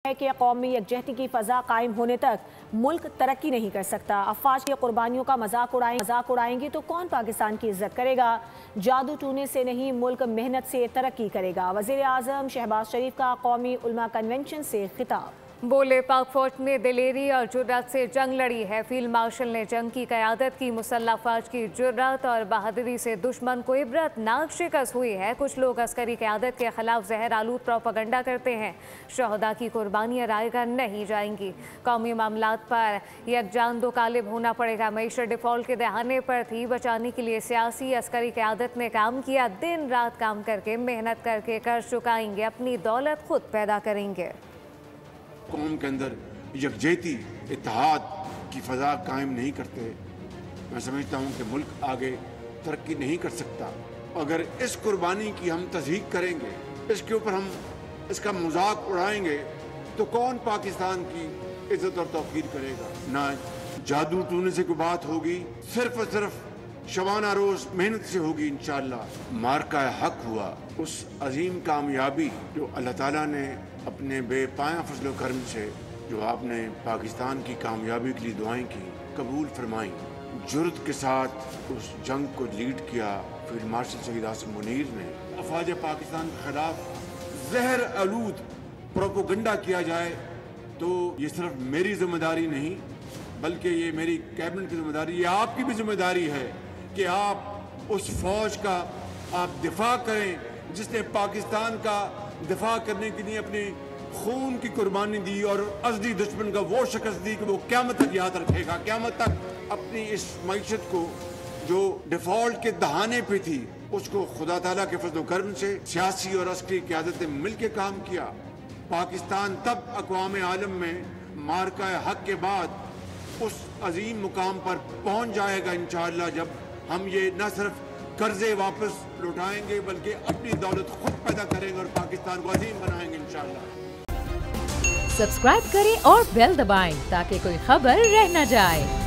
ہے کہ قومی یکجہتی کی فضا قائم ہونے تک ملک ترقی نہیں کر سکتا۔ افواج کی قربانیوں کا مذاق اڑائیں گے تو کون پاکستان کی عزت کرے گا؟ جادو ٹونے سے نہیں، ملک محنت سے ترقی کرے گا۔ وزیر اعظم شہباز شریف کا قومی علماء کنونشن سے خطاب۔ بولے پاک فوج نے دلیری اور جرات سے جنگ لڑی ہے۔ فیلڈ مارشل نے جنگ کی قیادت کی۔ مسلح افواج کی جرات اور بہادری سے دشمن کو عبرت ناک شکست ہوئی ہے۔ کچھ لوگ عسکری قیادت کے خلاف زہر آلود پروپیگنڈا کرتے ہیں۔ شہداء کی قربانیاں رائے گاہ نہیں جائیں گی۔ قومی معاملات پر یکجان دو قالب ہونا پڑے گا۔ معیشت ڈیفالٹ کے دہانے پر تھی، بچانے کے لیے سیاسی عسکری قیادت نے کام کیا۔ دن رات کام کر کے، محنت کر کے قرض چکائیں گے، اپنی دولت خود پیدا کریں گے۔ قوم کے اندر یکجہتی، اتحاد کی فضا قائم نہیں کرتے، میں سمجھتا ہوں کہ ملک آگے ترقی نہیں کر سکتا۔ اگر اس قربانی کی ہم تصدیق کریں گے، اس کے اوپر ہم اس کا مذاق اڑائیں گے تو کون پاکستان کی عزت اور توقیر کرے گا؟ نہ جادو ٹونے سے کوئی بات ہوگی، صرف اور صرف شبانہ روز محنت سے ہوگی انشاءاللہ۔ مارکہ حق ہوا، اس عظیم کامیابی جو اللہ تعالیٰ نے اپنے بے پایاں فضل و کرم سے جو آپ نے پاکستان کی کامیابی کے لیے دعائیں کی، قبول فرمائیں۔ جرت کے ساتھ اس جنگ کو لیڈ کیا فیلڈ مارشل سید عاصم منیر نے۔ افواج پاکستان کے خلاف زہر آلود پروپیگنڈا کیا جائے تو یہ صرف میری ذمہ داری نہیں، بلکہ یہ میری کیبنٹ کی ذمہ داری، یہ آپ کی بھی ذمہ داری ہے کہ آپ اس فوج کا آپ دفاع کریں جس نے پاکستان کا دفاع کرنے کے لیے اپنی خون کی قربانی دی اور ازلی دشمن کا وہ شکست دی کہ وہ قیامت تک یاد رکھے گا۔ قیامت تک اپنی اس معیشت کو جو ڈیفالٹ کے دہانے پہ تھی، اس کو خدا تعالیٰ کے فضل و کرم سے سیاسی اور عسکری قیادت نے مل کے کام کیا۔ پاکستان تب اقوام عالم میں مارکہ حق کے بعد اس عظیم مقام پر پہنچ جائے گا انشاءاللہ، جب ہم یہ نہ صرف قرضے واپس لوٹائیں گے بلکہ اپنی دولت خود پیدا کریں گے اور پاکستان کو عظیم بنائیں گے انشاءاللہ۔ سبسکرائب کریں اور بیل دبائیں تاکہ کوئی خبر رہ نہ جائے۔